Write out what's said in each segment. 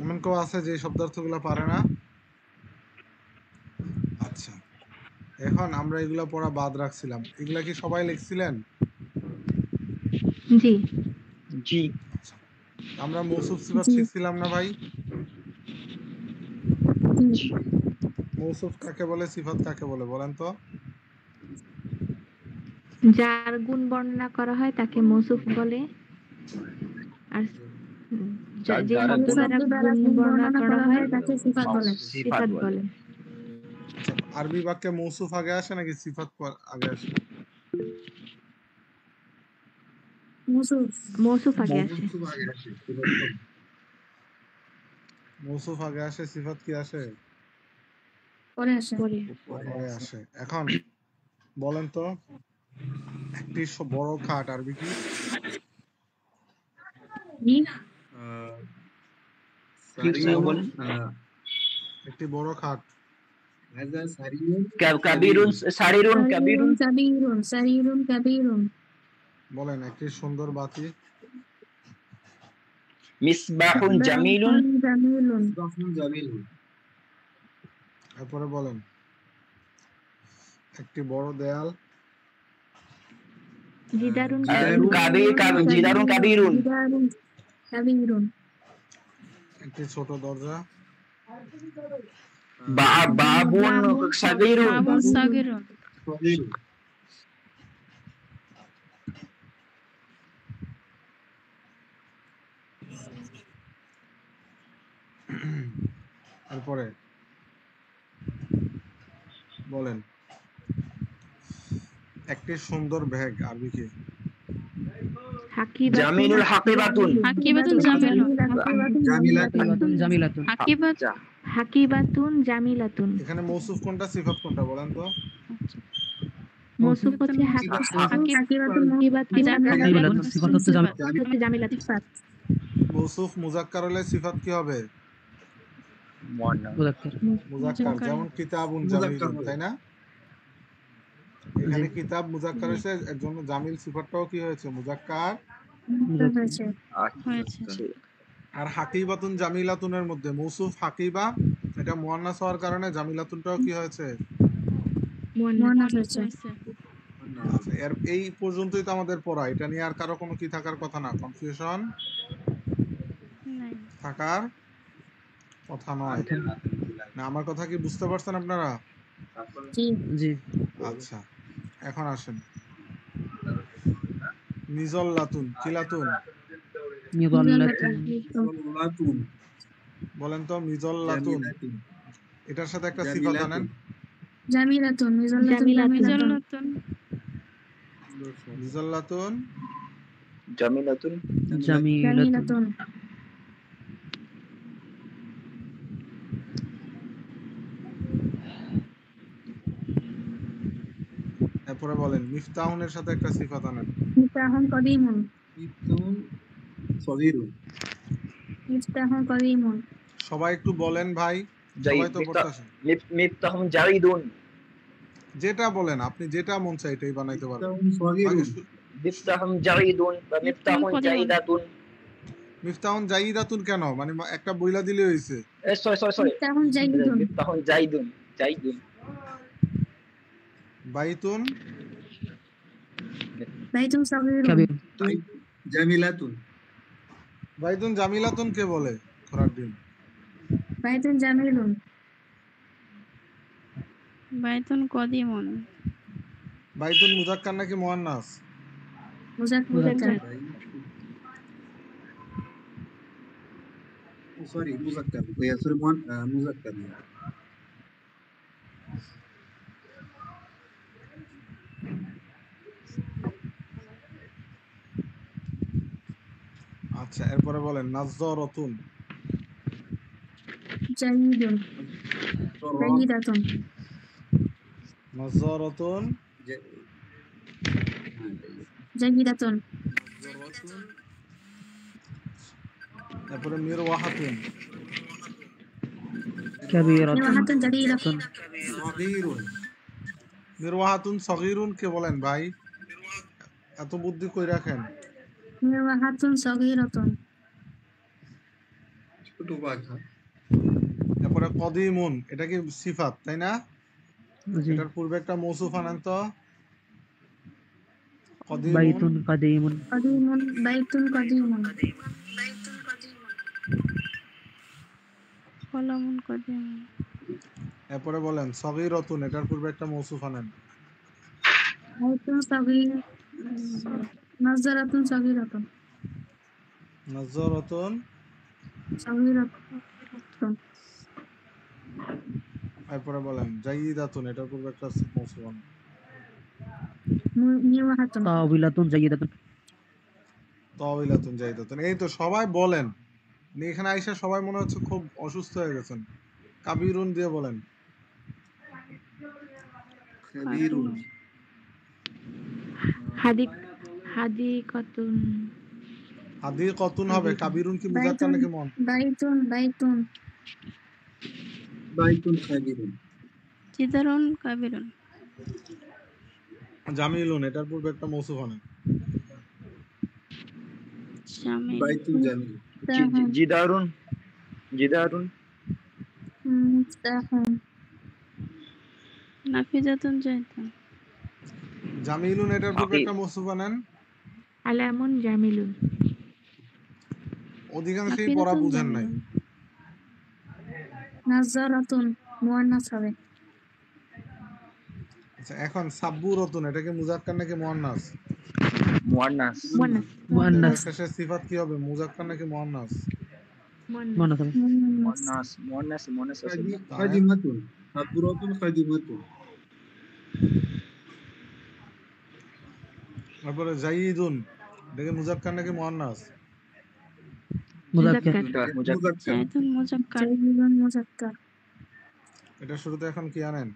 এমন কেউ আছে যে শব্দার্থগুলো পারে না? আচ্ছা, এখন আমরা এগুলা পড়া বাদ রাখছিলাম, এগুলা কি সবাই লিখছিলেন? জি জি। আচ্ছা, আমরা মৌসুফ সিফাত জি শিখছিলাম না ভাই? জি মৌসুফ কাকে বলে, সিফাত কাকে বলে বলেন তো? যার গুণ বর্ণনা করা হয় তাকে মৌসুফ বলে, আর যে যারা শব্দ গুণ দ্বারা শব্দ দ্বারা গুণ গুণ বর্ণনা বর্ণনা করা করা হয় হয় তাকে সিফাত বলে। সিফাত বলে। আচ্ছা, আরবি বাক্যে মৌসুফ আগে আসে নাকি সিফাত আগে আসে? মুসুফ মৌসুফ আগে আসে। মৌসুফ আগে আসে, সিফাত কি আসে? পরে আসে। পরে আসে। এখন বলেন তো, একটি বড় খাট আরবি কি? জি একটি বড় খাট। কাবিরুন সারিরুন সারিরুন কাবিরুন কাবীরুন সারিরুন কাবীরুন। বলেন, একটি সুন্দর বাতি। মিসবাহুন জামিলুন জামিলুন। এরপরে বলেন, একটি বড় দেয়াল। জিদারুন জিদারুন কাবিরুন জিদারুন কাবীরুন। একটি ছোট দরজা। বাবুন সাগীরুন এরপরে বলেন, একটি সুন্দর ব্যাগ আরবি কি? জামিলুল হাকিবাতুন হাকিবাতুন জামিলাতুন। এখানে মৌসুফ কোনটা, সিফাত কোনটা বলেন তো? মৌসুফ হচ্ছে জামিলাতুন। মৌসুফ মুজাক্কার হলে সিফাত কি হবে? মুজাক্কার, যেমন কিতাবুন জামিলুন, তাই না? এখানে কিতাব মুজাক্কার হয়েছে, এর জন্য জামিল সিফাতটাও কি হয়েছে? মুজাক্কার হয়েছে। আর হাকিবাতুন জামিলাতুনের মধ্যে মৌসুফ হাকিবা, এটা মুয়ান্নাস হওয়ার কারণে জামিলাতুনটাও কি হয়েছে? মুয়ান্নাস হয়েছে। আচ্ছা, এর এই পর্যন্তই তো আমাদের পড়া। এটা নিয়ে আর কারো কোনো কি থাকার কথা না, কনফিউশন থাকার কথা নয়। না, আমার কথা কি বুঝতে পারছেন আপনারা? জি আচ্ছা, এখন আসেন, মিজল্লাতুন কি লাতুন? বলেন তো, মিজল্লাতুন এটার সাথে একটা সিফাত আনেন। জামিলাতুন মিজল্লাতুন জামিলাতুন। এরপরে বলেন, মিফতাহুনের সাথে একটা সিফাত আনেন। মিফতাহুন কদিমুন মিফতাহুন কদিমুন। সবাই একটু বলেন ভাই, সবাই তো পড়তেছেন। মিফতাহুন জারিদুন যেটা বলেন, আপনি যেটা মন চায় এটাই বানাইতে পারবেন। মিফতাহুন জারিদুন বা মিফতাহুন জাইদাতুন। মিফতাহুন জাইদাতুন কেন, মানে একটা বইলা দিলে হইছে। সরি মিফতাহুন জাইদুন মিফতাহুন জাইদুন বাইতুন বাইতুন সাগীরুন জামিলাতুন। বাইতুন জামিলাতুন কে বলে? খরাদ্দিন। বাইতুন জামিলুন বাইতুন কদিমুন। বাইতুন মুজাক্কার নাকি মুয়ান্নাস? মুজাক্কার। সরি মুজাক্কার, মুজাক্কার। আচ্ছা, এরপরে বলেন, নাযযারাতুন জাইদুন জাইদাতুন নাযযারাতুন জাইদাতুন। এরপরে মিরওয়াহাতুন মিরওয়াহাতুন জাদিদাতুন সগীরুন। মিরওয়াহাতুন সগীরুন কে বলেন ভাই? এত বুদ্ধি কই রাখেন? মিরওয়াহাতুন সাগীরাতুন ছোট পাখা তারপরে কদিমুন, এটা কি সিফাত তাই না? জি। এটার পূর্বে একটা মৌসুফ আনেন তো। কদিমুন, বাইতুন কাদিমুন। قديم بيت قديم কলমুন কদিম। এরপরে বলেন সগীরাতুন, এটার পূর্বে একটা মৌসুফ আনেন। بيت صغير نظرة صغيرة নাযরাতুন, صغيرة এরপরে বলেন জাইদাতুন, এটার পূর্বে একটা মৌসুফ আনেন। ميوحة তাওবিলাতুন জাইদাতুন। তাওইলাতুন জাইদাতুন। এই তো সবাই বলেন। এখানে আইসা সবাই মনে হচ্ছে খুব অসুস্থ হয়ে গেছেন। কাবিরুন দিয়ে বলেন। খাবিরুন হাদিকাতুন। হাদিকাতুন হবে। কাবিরুন কি মুযাক্কার নাকি মুন? بيت বাইতুন খাবিরুন জিদারুন কাবিরুন। জামিলুন, এটার পূর্বে একটা মৌসুফ আনেন। জামিল। বাইতুন জামিল জিদারুন জিদারুন مفتاح নাফিজাতুন জাইতুন। জামিলুন, এটার পূর্বে বাকি- একটা মৌসুফ আনেন। আলামুন জামিলুন। অধিকাংশই পড়া নাফিজাতুন বুঝেন নাই। জামিলুন। نظرة مؤنث হবে আচ্ছা, এখন সাব্বুরাতুন, এটা কি মুযাক্কার নাকি মুআন্নাস? মুয়ান্নাস মুয়ান্নাস। মুআন্নাস। শেষে সিফাত কি হবে? মুযাক্কার নাকি মুআন্নাস? মুয়ান্নাস। মুআন্নাস হবে। মুয়ান্নাস মুয়ান্নাস মুয়ান্নাস আছে না? খাদিমাতুন সাবুরাতুন খাদিমাতুন তারপরে জাইদুন, এটা কি মুযাক্কার নাকি মুআন্নাস? মুযাক্কার। মুযাক্কার। মুযাক্কার জাইতুন মুজাক্কার। جيد مذكر এটা শুরুতে এখন কি আনেন?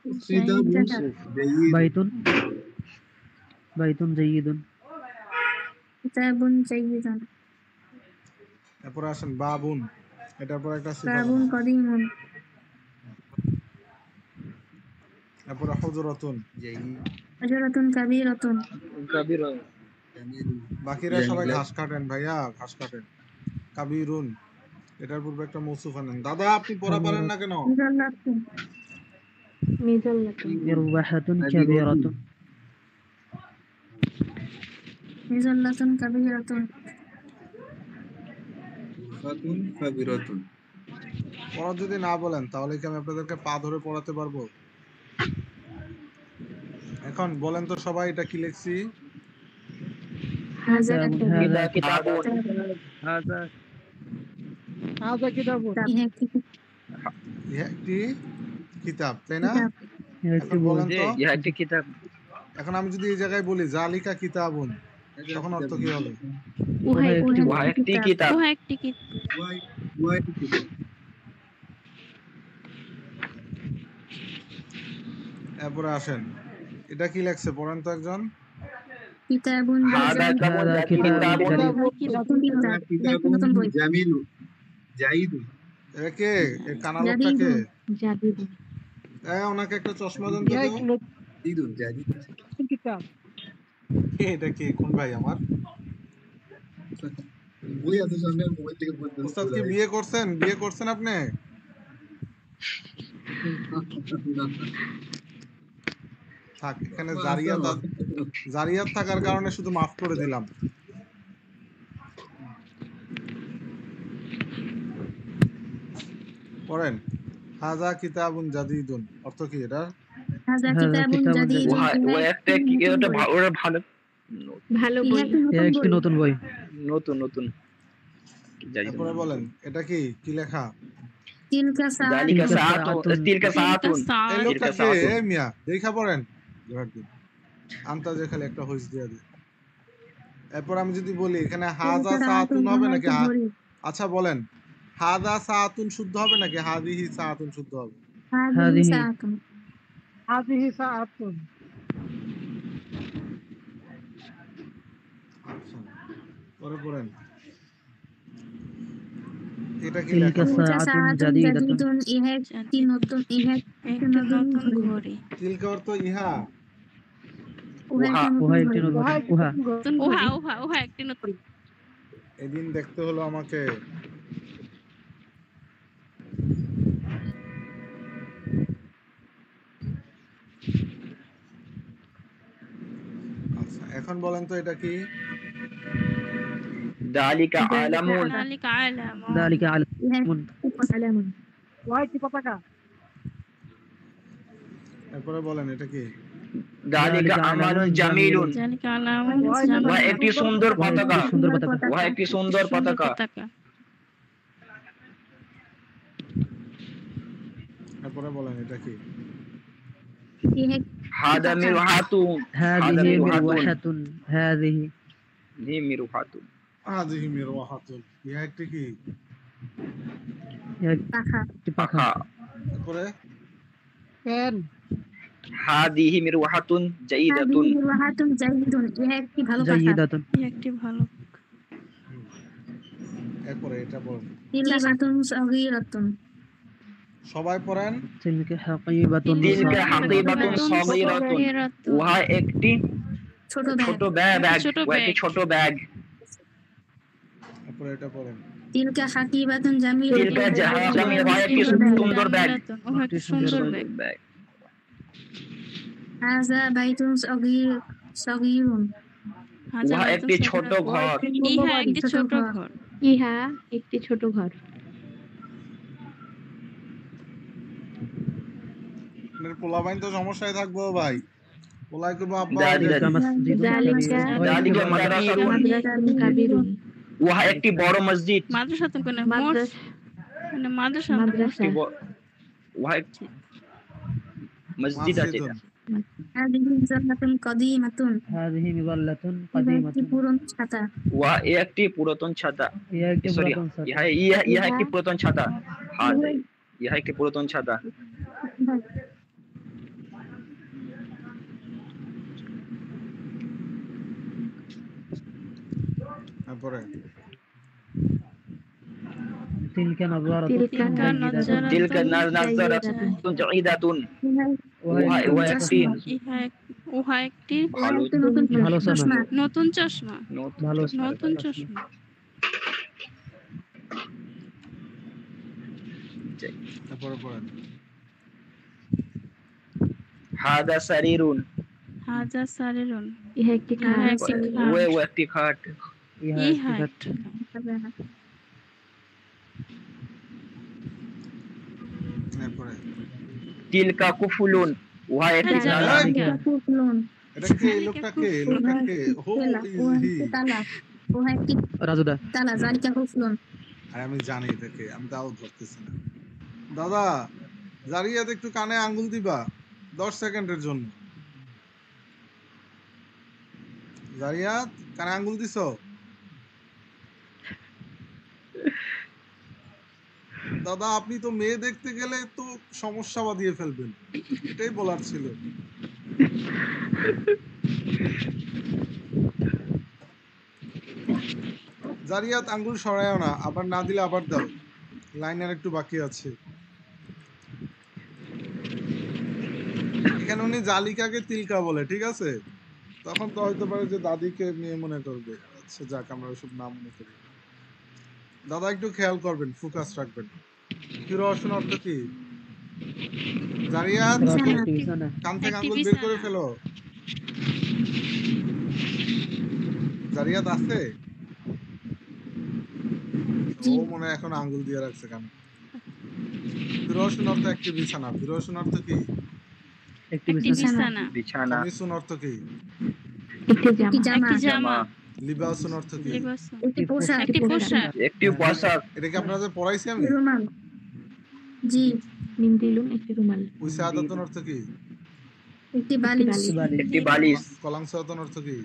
কিতাবুন জাইদ বাইতুন বাইতুন জাইদুন। كتاب جيد এরপরে আসেন বাবুন, এটার পর একটা সিফাত باب আনেন। قديم এরপরে হুজরাতুন। জাইদ شجرة كبيرة কাবির জামিল বাকিরা সবাই জামিলা। ঘাস কাটেন ভাইয়া, ঘাস কাটেন। কাবিরুন, এটার পূর্বে একটা মৌসুফ আনেন। দাদা আপনি পড়া পারেন না কেন? مظلة মিজাল্লাতুন। মিরওয়াহাতুন কাবীরাতুন। مظلة كبيرة খাতুন খাবিরাতুন পড়া যদি না বলেন তাহলে কি আমি আপনাদেরকে পা ধরে পড়াতে পারবো? এখন বলেন তো সবাই, এটা কি লিখছি? هذا হাযা কিতাবুন إيه ইহা একটি কিতাব, তাই না? একটি এখন বলেন তো, ইহা একটি কিতাব এখন আমি যদি এই জায়গায় বলি জালিকা কিতাবুন, তখন অর্থ কি হবে? উহা একটি উহা একটি কিতাব উহা একটি কিতাব। ওয়াই ওয়াই কিতাব এরপরে আসেন, এটা কি লেখছে পড়েন তো একজন। كتاب হাদা جيد কাবুন হাদা কিতাবুন কিতাবুন কিতাবুন জামিলুন জাইদুন এটা কে? এই কানা লোকটা কে? জাদিদুন। ওনাকে একটা চশমা দেন তো কেউ। জাইদুন জাইদ এটা কি? কোন ভাই আমার? বই আছে সামনে মোবাইল থেকে বলতে উস্তাদ কি বিয়ে করছেন? বিয়ে করছেন আপনি? থাক, এখানে জারিয়াত থাকার কারণে শুধু মাফ করে দিলাম। পড়েন হাযা কিতাবুন জাদিদুন, অর্থ কি এটা? هذا هذا كتاب كتاب جديد উহা উহা একটা কি এটা ওরা ভালো ভালো বই। একটি নতুন বই। নতুন নতুন যাই এরপরে বলেন এটা কি? কি লেখা? تلك ساعة জালিকা সাআতুন তিলকা সাআতুন এই লোকটা কে? সাআতুন। এ মিয়া দেখা পড়েন। আন্তাজে খালি একটা হইস দিয়া দে। এরপর আমি যদি বলি এখানে হাযা সাআতুন হবে নাকি আচ্ছা বলেন, হাযা সাআতুন শুদ্ধ হবে নাকি হাযিহি সাআতুন শুদ্ধ হবে? هذه ساعة আচ্ছা, পরে পড়েন এটা কি তিলকা লেখা? تلك সাআতুন ساعة জাদিদাতুন। جديد إيه একটি নতুন একটি নতুন ঘড়ি। তিলকা অর্থ ইহা। উহা একটি নতুন উহা নতুন উহা উহা উহা একটি নতুন। এদিন দেখতে হলো আমাকে। আচ্ছা এখন বলেন তো এটা কি? দালিকা আলামুন ذلك علم ذلك علم আলামুন। এরপরে বলেন এটা কি? দালিকা আমালুন জামিলুন ذلك علم উহা একটি সুন্দর পতাকা সুন্দর পতাকা উহা একটি সুন্দর পতাকা পতাকা এরপরে বলেন এটা কি? यह হাদা মিরহাতুন هذه مروحة هذه নি মিরহাতুন হাযিহি মিরওয়াহাতুন। ইহা একটি কি? पाखा একটি পাখা পাখা এরপরে হাদিহি মিরহাতুন জাইদাতুন هذه مروحة جيد यह একটি ভালো পাখা জাইদাতুন এই একটি ভালো এরপরে এটা বলেন। তিলকাতুন সগীরাতুন সবাই পড়েন। تلك حقيبة তিলকা صغيرة হাকিবাতুন সাগীরাতুন উহা একটি ছোট ব্যাগ ছোট ব্যাগ ছোট উহা একটি ব্যাগ। ছোট ব্যাগ এরপরে এটা পড়েন। তিলকা হাকিবাতুন জামিলাতুন তিলকা জামিল উহা একটি সুন্দর ব্যাগ ও একটি সুন্দর ব্যাগ ব্যাগ হাযা বাইতুন সগীরুন উহা একটি ছোট ঘর ইহা একটি ছোট ঘর ইহা একটি ছোট ঘর। আপনার পোলাপাইন তো সমস্যায় থাকবো ভাই। পোলাই করবো আব্বা দালিকা এটা কি? مسجد জালিকা দালিকা মাদ্রাসাতুন মাদ্রাসাতুন কাবীরুন। উহা একটি বড় মসজিদ মাদ্রাসাতুন কোন মাদ্রাসা মানে মাদ্রাসা মাদ্রাসা উহা একটি মসজিদ আছে মাসজিদুন। হাযিহি জান্নাতুন কাদীমাতুন هذه مظلة এটা একটি قديمة পুরনো ছাতা উহা একটি পুরাতন ছাতা هي একটি সরি পুরাতন ছাতা। ইহা একটি পুরাতন ছাতা ইহা একটি পুরাতন ছাতা এরপরে تلك نظارة تلك جيدة তিলকা নাযরাতুন জাইদাতুন উহা একটি উহা একটি ভালো একটি নতুন ভালো চশমা নতুন চশমা ভালো নতুন চশমা এরপরে পড়েন। হাদা সারিরুন হাজা সারিরুন ইহা একটি ইহা খাট। একটি ও একটি খাট ইহা ইহা একটি একটি এরপরে তিলকা কুফুলুন উহা একটি জানালা। জানালা জালিকা কুফলুন এটা কে? এই লোকটা কে? এই লোকটা কে? হো তেলা ও ইজি। একটি তালা ও একটি রাজুদা তালা জালিকা কুফলুন আর আমি জানি এটাকে, আমি তাও ধরতেছি না। দাদা জারিয়াত একটু কানে আঙ্গুল দিবা 10 সেকেন্ডের জন্য। জারিয়াত কানে আঙ্গুল দিছো? দাদা আপনি তো মেয়ে দেখতে গেলে তো সমস্যা বাঁধিয়ে ফেলবেন, এটাই বলার ছিল। জারিয়াত আঙ্গুল সরায়ও না, আবার না দিলে আবার দাও, লাইনের একটু বাকি আছে। এখানে উনি জালিকাকে তিলকা বলে, ঠিক আছে? তখন তো হয়তো পারে যে দাদিকে মেয়ে মনে করবে। আচ্ছা যাক, আমরা ওইসব নাম মনে করি। দাদা একটু খেয়াল করবেন, ফোকাস রাখবেন। ফিরোশন অর্থ কি? জারিয়াত একটি বিছানা কান থেকে একটি আঙ্গুল বের করে বিছানা। ফেলো। জারিয়াত আছে? ও মনে হয় এখন আঙ্গুল দিয়ে রাখছে কানে। ফিরোশন অর্থ একটি বিছানা। ফিরোশন অর্থ কি? একটি একটি বিছানা বিছানা বিছানা কামিসুন অর্থ কি? একটি একটি জামা। জামা একটি জামা লিবাসুন অর্থ কি? লিবাস একটি পোশাক একটি পোশাক একটি পোশাক এটা কি আপনাদের পড়াইছি আমি? রুমাল জি মিন্দিলুন একটি রুমাল। উইসাদাতুন অর্থ কি? একটি বালিশ বালিশ একটি বালিশ কলাংসাতুন অর্থ কি?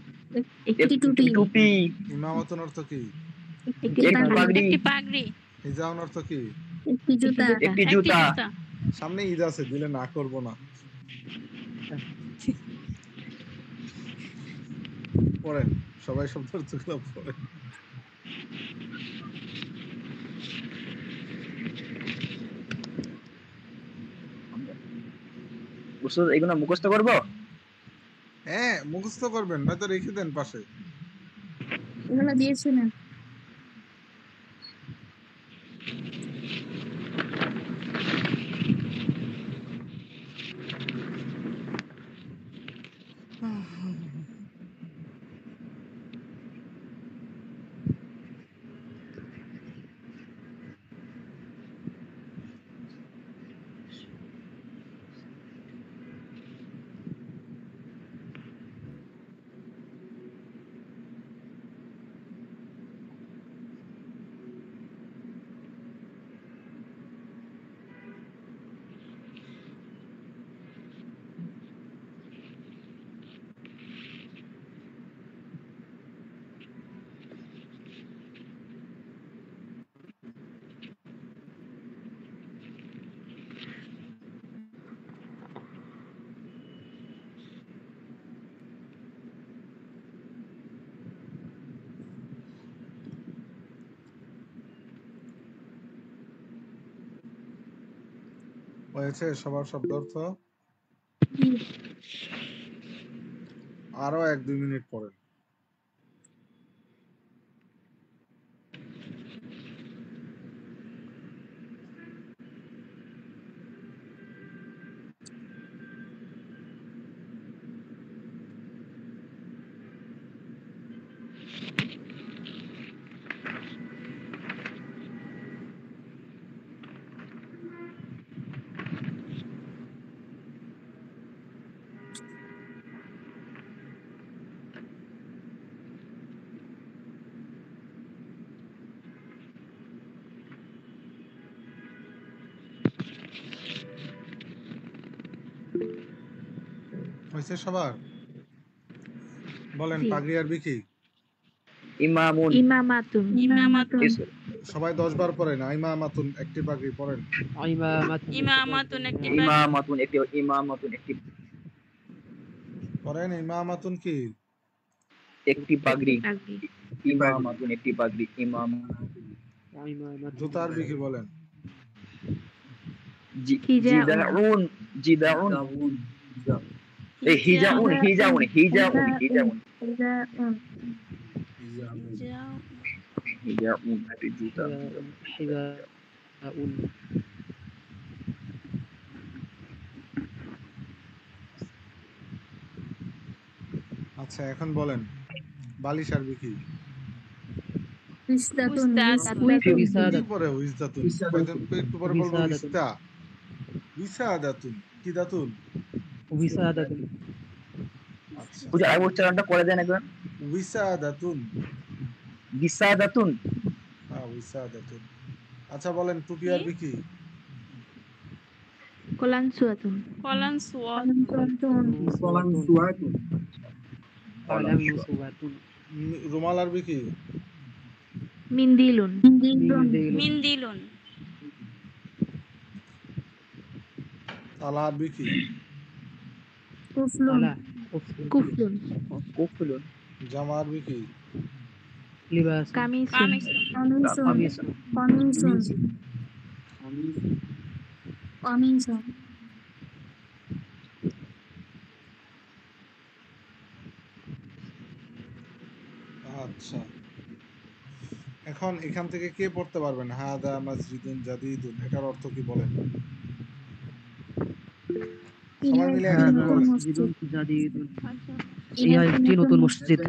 একটি টুপি টুপি ইমামাতুন অর্থ কি? একটি একটি পাগড়ি। পাগড়ি একটি পাগড়ি হিজাউন অর্থ কি? একটি জুতা একটি একটি জুতা জুতা সামনে ঈদ আছে, দিলে না করব না। পড়েন সবাই শব্দ অর্থগুলো পড়েন। উস্তাদ এগুলো মুখস্থ করবো? হ্যাঁ মুখস্থ করবেন, নয়তো রেখে দেন পাশে। এগুলো দিয়েছিলেন হয়েছে সবার শব্দার্থ? জি। আরো 1-2 মিনিট পরে। হয়েছে সবার? বলেন জি। পাগড়ি আরবি কি? ইমামুন ইমামাতুন। ইমামাতুন সবাই 10 বার পড়েন। ইমামাতুন একটি পাগড়ি পড়েন। ইমামাতুন একটি পাগড়ি। ইমামাতুন একটি পড়েন ইমামাতুন কি? একটি পাগড়ি। পাগড়ি। ইমামাতুন একটি পাগড়ি। জুতা আরবি কি বলেন? জিদাউন জিদাউন দাউন এই হিজাউন হিজাউন হিজাউন হিজাউন ইজাউন হিজাউন একটি জুতা। আচ্ছা এখন বলেন বালিশ আরবি কি? ইস্তাতুন উস্তাদ। কি পরে উইজদাতুন? কয়জন একটু পরে বলবো উইস্তা। উইসাদাতুন কি দাতুন? আচ্ছা বুঝে আর উচ্চারণটা করে দেন একবার। উইসাদাতুন। বিসাদাতুন হ্যাঁ উইসাদাতুন। আচ্ছা বলেন টুপি কি? আরবি কি? কোলানসুয়াতুন। কলানসুয়া কলাম সুয়াতুন রুমাল আরবি কি? মিন্দিলুন। মিন্দিলুন তালা আরবি কি? কুফলুন কুফলুন। কুফলুন জামা আরবি কি? কামিসুন। কমিসুন কমিসুন কমিসুন আচ্ছা এখন এখান থেকে কে পড়তে পারবেন হাদা মাসজিদুন জাদিদুন এটার অর্থ কি বলেন? সবাই মিলে একসাথে বলেন। আচ্ছা একটি নতুন মসজিদ।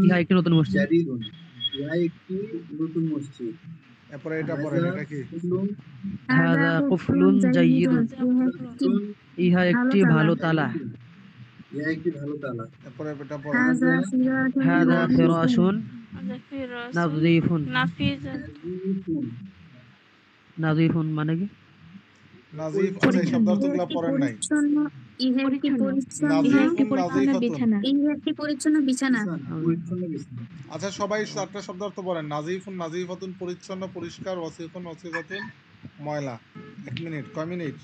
ইহা একটি নতুন মসজিদ। জাদিদুন ইহা একটি নতুন মসজিদ। এরপরে এটা পড়েন এটা কি? হাদা কুফলুন জাইয়িদুন। ইহা একটি ভালো তালা। ইহা একটি ভালো তালা। এরপরে এটা পড়েন। হাদা ফিরাশুন ফিরাসুন নাযীফুন। নাযীফুন মানে কি? নাজিফ আচ্ছা এই শব্দার্থগুলো পড়েন নাই। ইহা একটি নাজিফাতুন। পরিচ্ছন্ন বিছানা পরিচ্ছন্ন বিছানা। আচ্ছা সবাই চারটা শব্দার্থ পড়েন। নাজিফুন নাজিফাতুন পরিচ্ছন্ন পরিষ্কার, ওয়াসিকুন ওয়াসিকাতুন ময়লা। 1 মিনিট কয় মিনিট?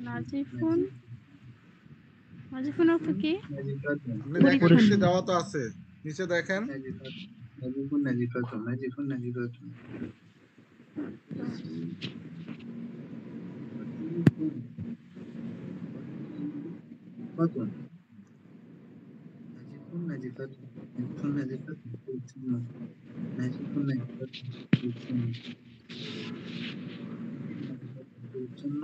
নাজিফুন নাজিফুন অর্থ কি? নাজিফাতুন আপনি দেখেন নিচে দেওয়া তো আছে, নিচে দেখেন। নাজিফুন নাজিফাতুন নাজিফুন নাজিফাতুন ফাতুন নাজিফুন নাজিফাতুন নাজিফুন নাজিফাতুন পরিচ্ছন্ন নাজিফুন নাজিফাতুন পরিচ্ছন্ন পরিচ্ছন্ন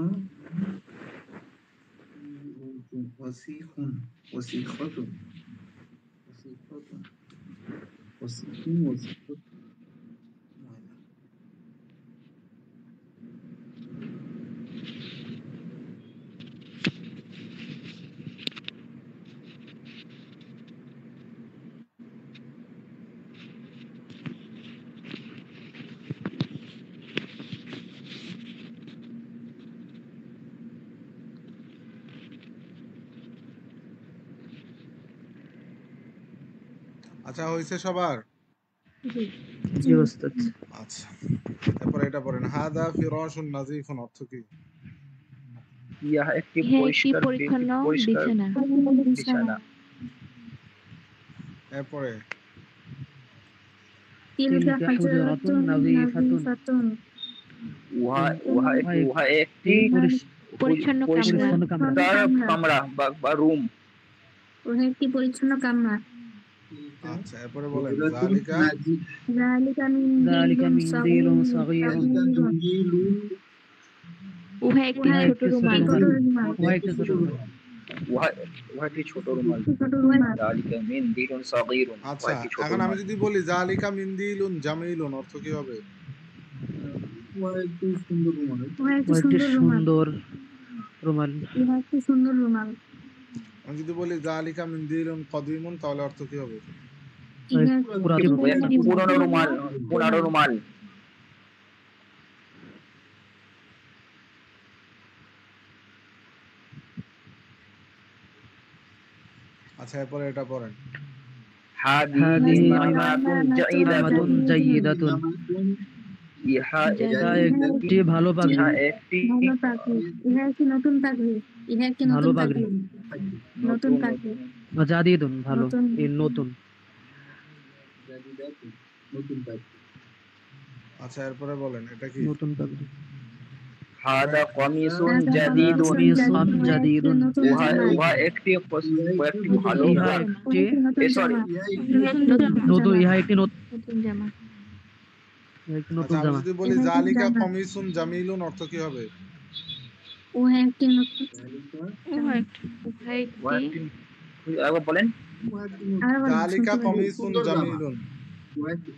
ওয়াসিকুন ওয়াসিখাতুন ওয়াসিখাতুন ওয়াসিকুন ওয়াসিখাতুন ময়লা। আচ্ছা হয়েছে সবার? জি ওস্তাদ। আচ্ছা তারপরে এটা পড়েন হাদা ফিরাশুন নাজিফুন অর্থ কি? ইহা একটি ইহা একটি পরিষ্কার পরিচ্ছন্ন পরিষ্কার বিছানা। বিছানা। এরপরে তিলকা হুজরাতুন নাযিফাতুন উহা একটি পরিচ্ছন্ন কামরা। পরিচ্ছন্ন কামরা। কামরা বা রুম। ওহে একটি পরিচ্ছন্ন কামরা। আচ্ছা এরপরে বলেন হুজরাতুন জালিকা নাজি- যালিকা যালিকা মিন মিনদিলুন সাগীরুন সাগীরুন। মিনদিলুন উহা একটি উহা ছোট একটি ছোট রুমাল। রুমাল। উহা একটি ছোট রুমাল। উহা একটি ছোট রুমাল। ছোট রুমাল। যালিকা মিনদিলুন সাগীরুন। উহা আচ্ছা একটি ছোট এখন আমি রুমাল। যদি বলি জালিকা মিনদিলুন জামিলুন অর্থ কি হবে? উহা একটি সুন্দর রুমাল। উহা একটি উহা একটি সুন্দর রুমাল। সুন্দর রুমাল। ইহা একটি সুন্দর রুমাল। আমি যদি বলি জালিকা মিনদিলুন কদিমুন তাহলে অর্থ কি হবে? ইহা পুরাতন। উহা একটি পুরনো রুমাল। পুরানো রুমাল। আচ্ছা এরপরে এটা পড়েন হাদিহি হাদিহি নামাতুন জাইদাতুন। নামাতুন জাইয়িদাতুন। জামাতুন ইহা ইহা একটি ভালো পাগড়ি। ইহা একটি ভালো পাগড়ি। ইহা একটি নতুন পাগড়ি। ইহা একটি ভালো নতুন পাগড়ি। পাগড়ি। নতুন পাগড়ি। জাদিদুন ভালো, নতুন। এই নতুন। জাদিদাতুন নতুন পাগড়ি। আচ্ছা এরপরে বলেন এটা কি? নতুন পাগড়ি। হাদা কমিসুন হাদা জাদিদুন। কমিসুন জাদিদুন। উহা একটি ভালো ইহা একটি সরি নতুন। ইহা একটি নতুন জামা। নতুন আচ্ছা আমি জামা। যদি বলি এটা জালিকা জামা। কমিসুন জামিলুন অর্থ কি হবে? উহা একটি নতুন। জালিকা উহা একটি উহা উহা একটি একটি একবার বলেন। উহা একটি আরো বলেন, জালিকা শুনতে পাই। কমিসুন সুন্দর জামা। জামিলুন উহা একটি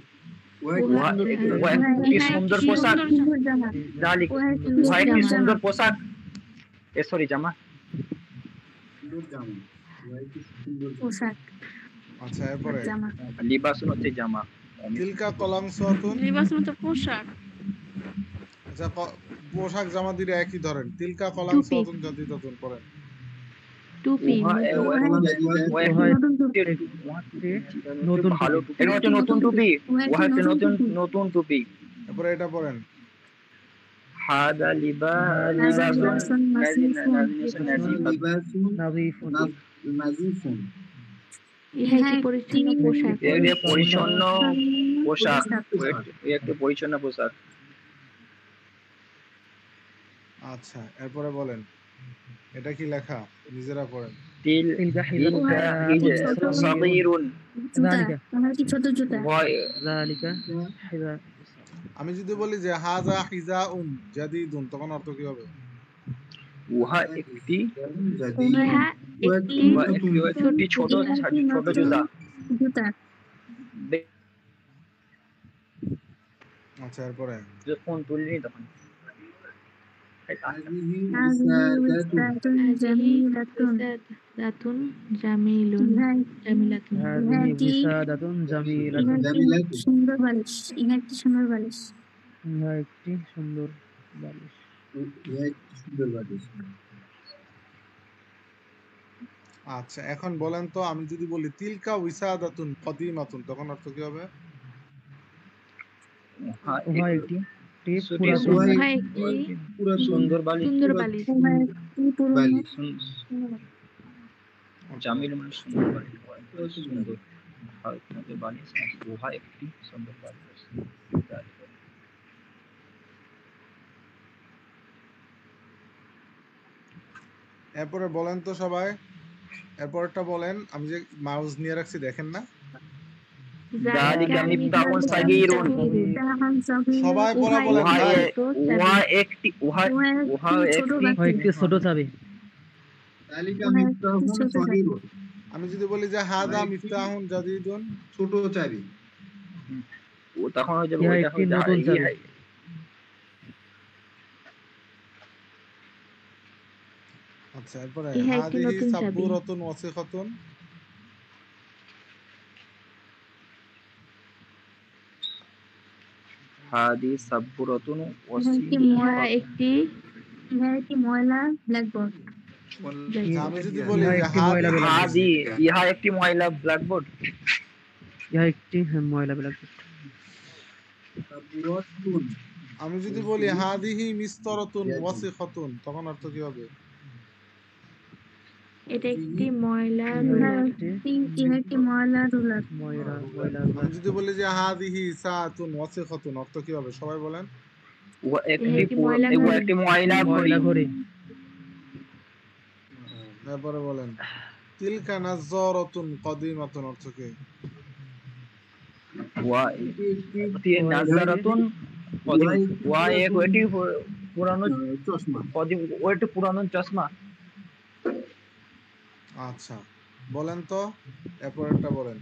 উহা সুন্দর একটি সুন্দর পোশাক। সুন্দর জামা। জালিকা উহা একটি উহা একটি জামা। সুন্দর পোশাক। সরি জামা। জামা। উহা একটি সুন্দর পোশাক। আচ্ছা এরপরে জামা। লিবাসুন হচ্ছে জামা। তিলকা কলাংসাতুন। লিবাস মতো পোশাক। আচ্ছা পোশাক জামা দিলে একই ধরেন তিলকা কলাংসাতুন জাদিদাতুন পড়েন টুপি। উহা উহা নতুন টুপি। নতুন ভালো টুপি। এটা হচ্ছে নতুন টুপি। উহা উহা একটি একটা নতুন টুপি। নতুন টুপি। এরপরে এটা পড়েন হাদা লিবাসুন লিবাসুন নাজিফুন। লিবাসুন নাযিফুন। নাজিফুন। ইহা একটি পরিচ্ছন্ন পোশাক। একটি পরিচ্ছন্ন পোশাক। পোশাক। একটি পরিচ্ছন্ন পোশাক। আচ্ছা এরপরে বলেন এটা কি লেখা নিজেরা পড়েন তিলকা তিলকা সাগীরুন। জুতা। জালিকা। উহা একটি ছোট জুতা। যালিকা হিজা। আমি যদি বলি যে হাজা হিজাউন জাদিদুন তখন অর্থ কি হবে? উহা একটি ইহা একটি ছোট জুতা। জুতা। আচ্ছা এরপরে যখন তুলিনি তখন হাযিহি নাজিফাতুন জামিলাতুন। জামিলাতুন জামিলুন জামিলাতুন। হাযিহি বিসাদাতুন জামিলাতুন। ইহা একটি সুন্দর বালিশ। ইহা একটি সুন্দর বালিশ। ইহা একটি সুন্দর বালিশ। উহা একটি সুন্দর বালিশ। আচ্ছা এখন বলেন তো আমি যদি বলি তিলকা উইসাদাতুন কদিমাতুন তখন অর্থ কি হবে? উহা একটি পুরাতন। উহা একটি সুন্দর বালিশ। সুন্দর বালিশ। উহা একটি পুরনো বালিশ। জামিল মানে সুন্দর বালিশ। সুন্দর বালিশ। উহা একটি সুন্দর বালিশ। এরপরে বলেন তো সবাই এরপরটা বলেন আমি যে মাউস নিয়ে রাখছি দেখেন না যালিকা মিফতাহুন সাগীরুন। সবাই পড়া বলেন উহা ভাই একটি ছোট চাবি। জালিকা মিফতাহুন সাগীরুন। আমি যদি বলি যে হাদা মিফতাহুন জাদিদুন ছোট চাবি। তখন হয়ে যাবে ইহা ওইটা একটি হয়ে নতুন চাবি। আচ্ছা এরপরে ইহা একটি হাদিহি নতুন চাবি। সাব্বুরাতুন ওয়াসিখাতুন হাদি সাব্বুরাতুন ইহা একটি ইহা একটি ময়লা ব্ল্যাকবোর্ড। আচ্ছা, আমি যদি বলি ইহা যে একটি ময়লা ব্ল্যাকবোর্ড। হাদি ইহা একটি ময়লা ব্ল্যাকবোর্ড। ইহা একটি ময়লা ব্ল্যাকবোর্ড। সাবুরাতুন। আমি যদি বলি হাদিহি মিসতারাতুন ওয়াসিখাতুন তখন অর্থ কি হবে? এটা একটি ময়লা ইহা রুলার। একটি ইহা একটি ময়লা রুলার। ময়লা আমি যদি বলি যে হাদিহি সাআতুন ওয়াসিখাতুন, অর্থ কি হবে সবাই বলেন? ও এটা একটি একটি ময়লা ও ঘড়ি। একটি ময়লা ঘড়ি। ময়লা ঘড়ি। এরপরে বলেন তিলকা নাজ্জারাতুন কদিমাতুন, অর্থ কি? ওয়া এটি একটি এটি নাজারাতুন কদিম। ওয়া এক এটি পুরানো চশমা। কদিম, ও একটি পুরানো চশমা। আচ্ছা বলেন তো, এরপরেরটা বলেন।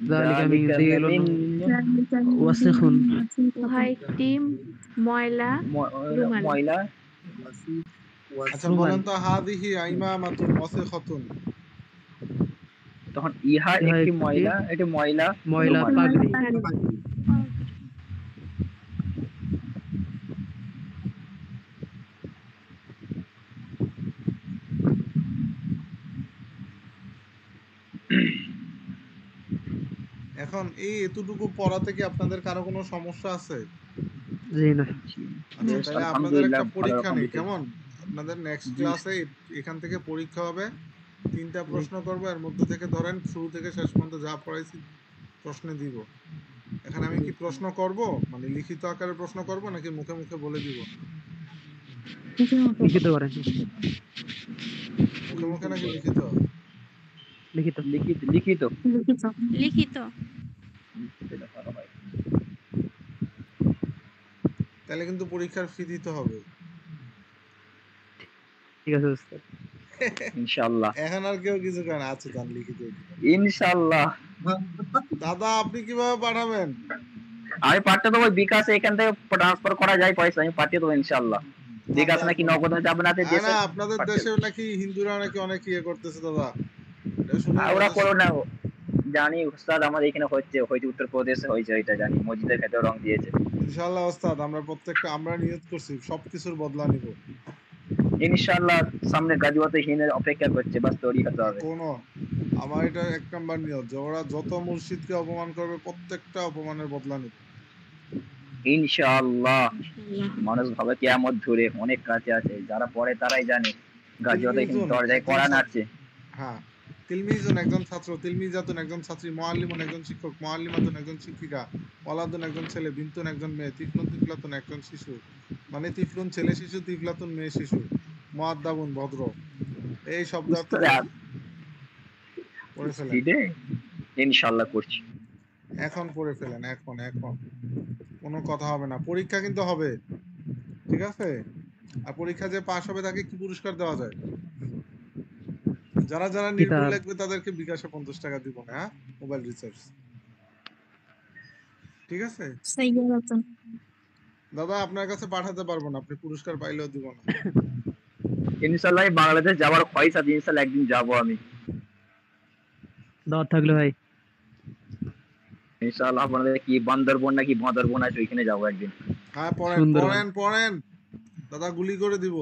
যালিকা মিন যালিকা দিলুন মিন ওয়াসিখুন। উহা একটি ময়লা রুমাল। ময়লা। আচ্ছা রুমাল। বলেন তো হাদিহি ইমামাতুন ওয়াসিখাতুন। তখন ইহা ইহা একটি একটি ময়লা, এটি ময়লা ময়লা রুমাল। পাগড়ি। এখন এই এতটুকু পড়া থেকে আপনাদের কারো কোনো সমস্যা আছে? জি না। আচ্ছা বেশ, তাহলে আপনাদের আলহামদুলিল্লাহ একটা ভালো পরীক্ষা রকম নেই, দিতে। কেমন? আপনাদের নেক্সট জি ক্লাসে এখান থেকে পরীক্ষা হবে, 3টা জি। প্রশ্ন করবো, এর মধ্যে থেকে ধরেন শুরু থেকে শেষ পর্যন্ত যা পড়াইছি প্রশ্নে দিব। এখানে আমি কি প্রশ্ন করব, মানে লিখিত আকারে প্রশ্ন করব নাকি মুখে মুখে বলে দিব? লিখিত করেন। মুখে মুখে নাকি লিখিত? লিখিত। লিখিত লিখিত লিখিত। লিখিত। লিখিত ভালো হয়। তাহলে কিন্তু পরীক্ষার ফি দিতে হবে। ঠিক আছে উস্তাদ। ইনশাআল্লাহ। এখন আর কেউ কিছু করে না। আচ্ছা যান লিখিত দিবেন। ইনশাআল্লাহ। দাদা আপনি কিভাবে পাঠাবেন? আমি পাঠিয়ে দেবো বিকাশে, এখান থেকে ট্রান্সফার করা যায় পয়সা, আমি পাঠিয়ে দেবো ইনশাআল্লাহ। বিকাশ নাকি নগদ যাবে না দেশে, না আপনাদের পাঠিয়ে দেশে দেবো। নাকি হিন্দুরা নাকি অনেক ইয়ে করতেছে দাদা, এটা শুনে ওরা মেজাজ। করো না, জানি উস্তাদ আমাদের এখানে হচ্ছে উত্তরপ্রদেশে হয়েছে, এটা জানি, মসজিদের ক্ষেত্রে রং দিয়েছে। ইনশাআল্লাহ ওস্তাদ, আমরা নিয়ত করছি সবকিছুর বদলা নিব। ইনশাআল্লাহ সামনে গাজওয়াতে হিনের অপেক্ষা করছে, বাস তৈরি হতে হবে। কোনো আমার এটা 1 নাম্বার নিয়ত যে ওরা যত মুর্শিদকে অপমান করবে প্রত্যেকটা অপমানের বদলা নিব। ইনশাআল্লাহ। ইনশাআল্লাহ। মানুষ ভাবে কিয়ামত দূরে, অনেক কাছে আছে, যারা পড়ে তারাই জানে। গাজওয়াতে হিন তিলমিজুন দরজায় একজন কড়া ছাত্র, নাড়ছে। হ্যাঁ তিলমিজুন একজন ছাত্র, তিলমিজাতুন একজন ছাত্রী, মুআল্লিমুন একজন শিক্ষক, মুআল্লিমাতুন একজন শিক্ষিকা, ওয়ালাদুন একজন ছেলে, বিনতুন একজন মেয়ে, তিফলুন তিফলাতুন একজন শিশু, মানে তিফলুন ছেলে শিশু, তিফলাতুন মেয়ে শিশু, মুআদ্দাবুন ভদ্র। এই শব্দার্থ উস্তাদ পড়ে ফেলেন। স্পিডে ইনশাআল্লাহ করছি। এখন পড়ে ফেলেন, এখন এখন কোনো কথা হবে না, পরীক্ষা কিন্তু হবে, ঠিক আছে? আর পরীক্ষা যে পাশ হবে তাকে কি পুরস্কার দেওয়া যায়? যারা যারা নির্ভুল কিতাব। লিখবে তাদেরকে বিকাশে 50 টাকা দিব না, হ্যাঁ, মোবাইল রিচার্জ, ঠিক আছে? সাইয়ারাতুন। দাদা আপনার কাছে পাঠাতে পারবো না, আপনি পুরস্কার পাইলেও দিব না। ইনশাআল্লাহ বাংলাদেশ যাওয়ার খোয়াইশ আছে, ইনশাআল্লাহ একদিন যাবো আমি। দাওয়াত থাকলে ভাই। ইনশাআল্লাহ আপনাদের কি বান্দরবন নাকি বাঁদরবন আছে, ওইখানে যাবো একদিন। হ্যাঁ পড়েন সুন্দরবন। পড়েন পড়েন, দাদা গুলি করে দিব।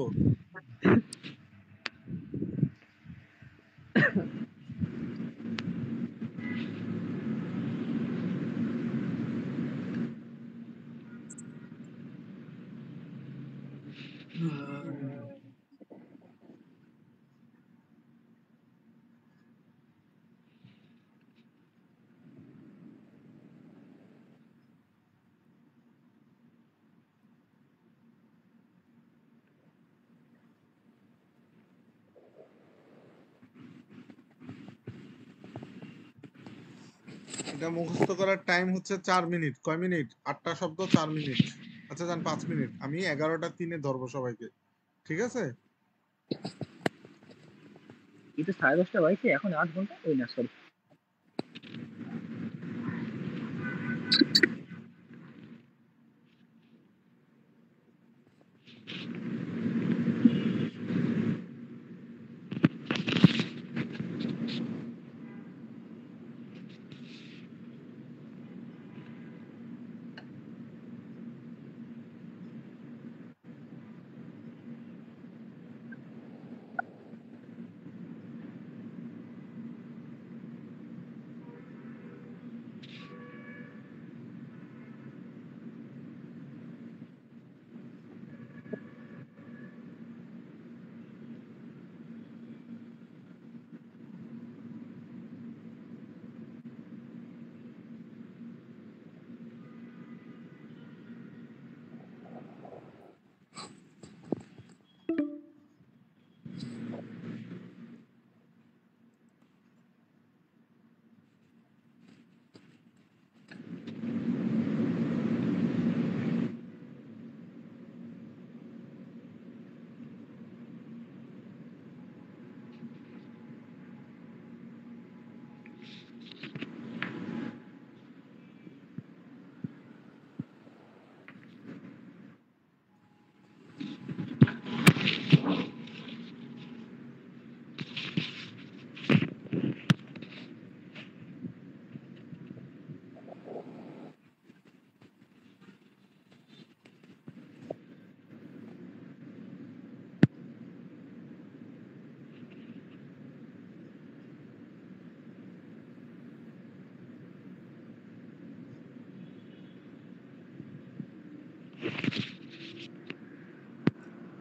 এটা মুখস্থ করার টাইম হচ্ছে 4 মিনিট। কয় মিনিট? 8টা শব্দ 4 মিনিট। আচ্ছা যান 5 মিনিট, আমি 11টা 3-এ ধরবো সবাইকে, ঠিক আছে? কিন্তু 10:30 বাজছে, এখন 8 ঘন্টা, ওই না সরি।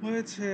হয়েছে।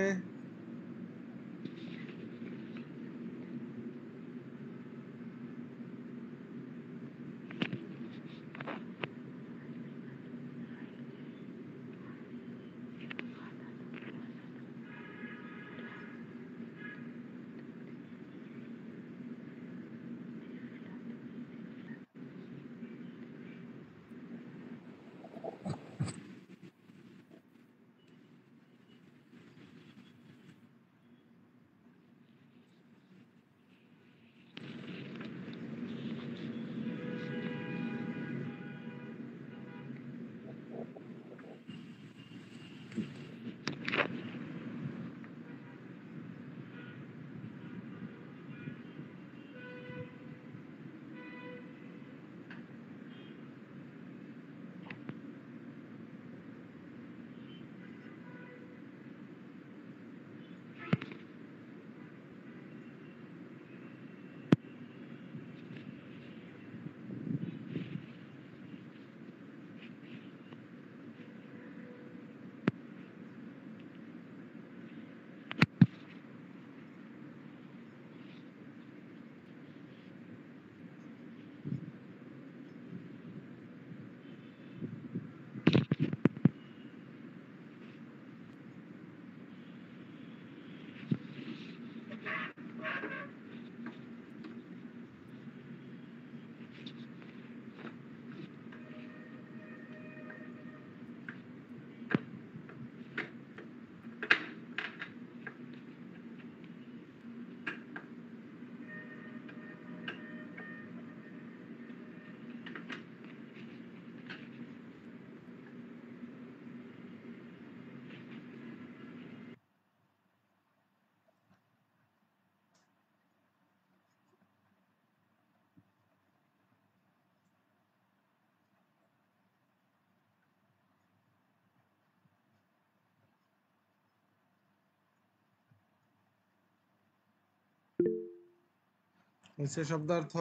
হয়েছে শব্দার্থ?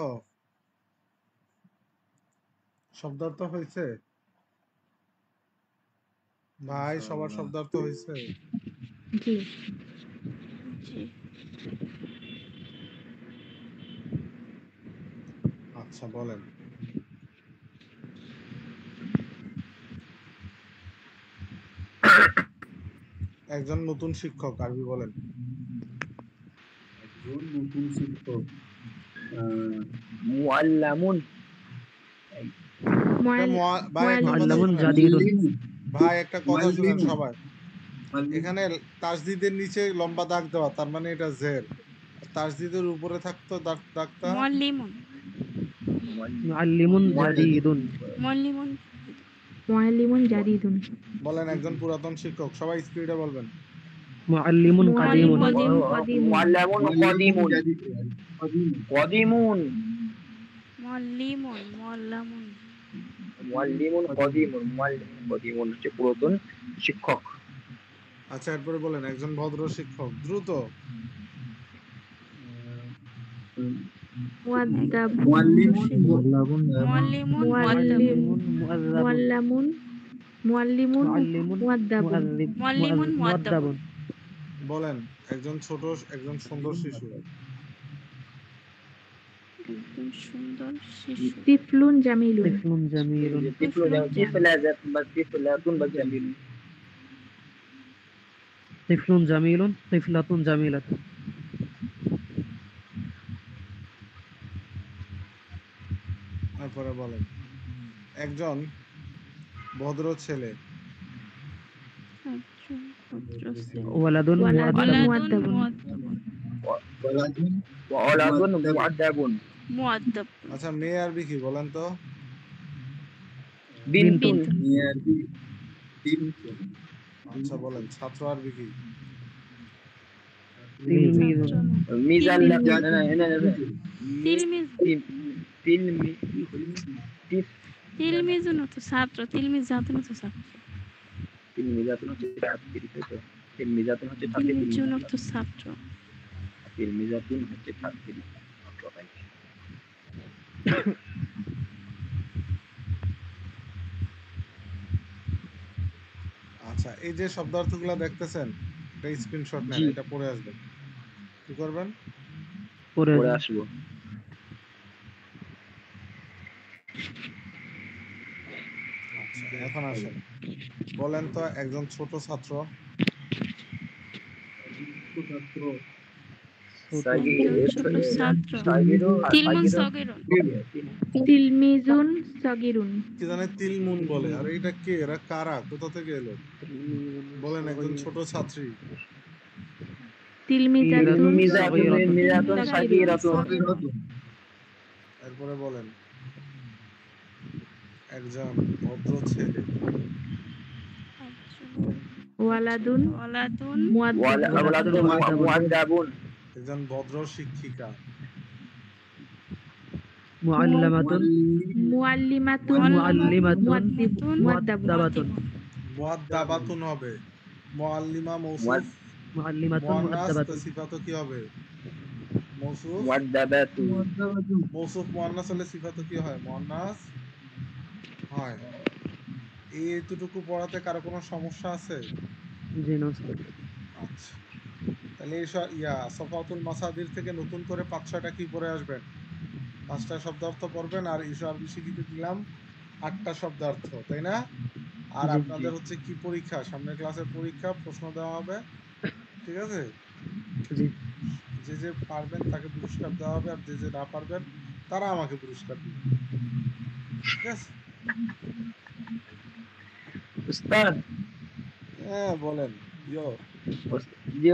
শব্দার্থ হয়েছে ভাই? সবার শব্দার্থ হয়েছে? জি। জি। আচ্ছা বলেন। একজন নতুন শিক্ষক আরবি বলেন। একজন নতুন শিক্ষক মুআল্লামুন ভাই একটা কথা মুআল্লামুন শুনেন, জাদিদুন। ভাই একটা কথা শুনেন মুআল্লিমুন। সবাই। এখানে তাসদিদের নিচে লম্বা দাগ দেওয়া, তার মানে এটা জের। তাসদিদের উপরে থাকতো দাগটা মুআল্লিমুন মুআল্লিমুন জাদিদুন। মুআল্লিমুন মুআল্লিমুন জাদিদুন। বলেন একজন পুরাতন শিক্ষক, সবাই স্পিডে বলবেন। মুআল্লিমুন কাদিমুন। মুআল্লিমুন কাদিমুন। মুআল্লামুন মুআল্লিমুন কদিমুন জাদিদ কদিমুন। কদিমুন মুআল্লিমুন মুআল্লামুন মুআল্লিমুন কদিমুন মুআল্লিমুন কদিমুন হচ্ছে পুরাতন শিক্ষক। আচ্ছা এরপরে বলেন একজন ভদ্র শিক্ষক, দ্রুত। মুআদ্দাবুন। মুআল্লিমুন মুআল্লিমুন মুআদ্দাবুন মুআল্লামুন মুআল্লিমুন মুআল্লিমুন মুআদ্দাবুন। মুআল্লিমুন মুআদ্দাবুন। বলেন একজন সুন্দর শিশু। একজন সুন্দর শিশু। তিফলুন জামিলুন। তিফলুন জামিলুন। তিফলুন জামিলুন তিফলাতুন জামিলাতুন। তারপরে বলেন একজন ভদ্র ছেলে। একজন ভদ্র ছেলে। ওয়ালাদুন ওয়ালাদুন মুআদ্দাবুন। মুআদ্দাবুন। ওয়ালাদুন ওয়ালাদুন মুআদ্দাবুন। মুআদ্দাব। আচ্ছা মেয়ে আরবি কি বলেন তো? বিনতুন। মিয়াদি তিন। আচ্ছা বলেন ছাত্র আরবি কি? তিলমিজুন। মিজাল্লাতুন। তিলমিজ তিলমি তিলমিজুন তো ছাত্র, তিলমিজাতুন তো ছাত্র, তিলমিজাতুন হচ্ছে ছাত্রী, তাই তো? তিলমিজাতুন হচ্ছে ছাত্রী, তিলমিজুন তো ছাত্র। তিলমিজাতুন হচ্ছে ছাত্রী। আচ্ছা এই যে শব্দার্থগুলো দেখতেছেন, একটা স্ক্রিনশট নেন, জি। এটা পড়ে আসবেন। কি করবেন? পরে পরে আসবেন। আসবো। আচ্ছা, এখন আসেন, বলেন তো একজন ছোট ছাত্র ছাত্র একজন ছোট ছাত্র তিলমুন সগিরুন তিলমিজুন সগিরুন। কি জানে তিলমুন বলে, আর এটা কে, এরা কারা, কোথা থেকে এলো? বলেন একজন ছোট ছাত্রী। তিলমিজাতুন মিজাতুন সাগীরাতুন। এরপরে বলেন একজন ভদ্র ছেলে। ওয়ালাদুন ওয়ালাদুন ওয়ালাদুন মুআদ্দাবুন। একজন ভদ্র শিক্ষিকা। মুআল্লামাতুন মুআল্লিমাতুন মুআল্লিমাতুন মুআদ্দাবাতুন। মুআদ্দাবাতুন হবে। মুআল্লিমা মৌসুফ, মুআল্লিমাতুন মুআন্নাস তো মুআদ্দাবাতুন। সিফাত কি হবে? মৌসুফ। মুআদ্দাবাতু। মৌসুফ মুআন্নাস হলে সিফাত কি হয়? মুআন্নাস হয়। এইটুকু পড়াতে কারো কোনো সমস্যা আছে? জি না উস্তাদ। আচ্ছা, তাহলে এই সফাতুল মাসাদির থেকে নতুন করে 5-6টা কি পড়ে আসবেন? 5টা শব্দার্থ পড়বেন, আর ইসু আরবি শিখিতে দিলাম 8টা শব্দার্থ, তাই না? আর জি, আপনাদের হচ্ছে কি পরীক্ষা, সামনের ক্লাসের পরীক্ষা, প্রশ্ন দেওয়া হবে, ঠিক আছে? জি যে যে পারবেন তাকে পুরস্কার দেওয়া হবে, আর যে যে না পারবেন তারা আমাকে পুরস্কার দিবে, ঠিক আছে? উস্তাদ। হ্যাঁ বলেন। জি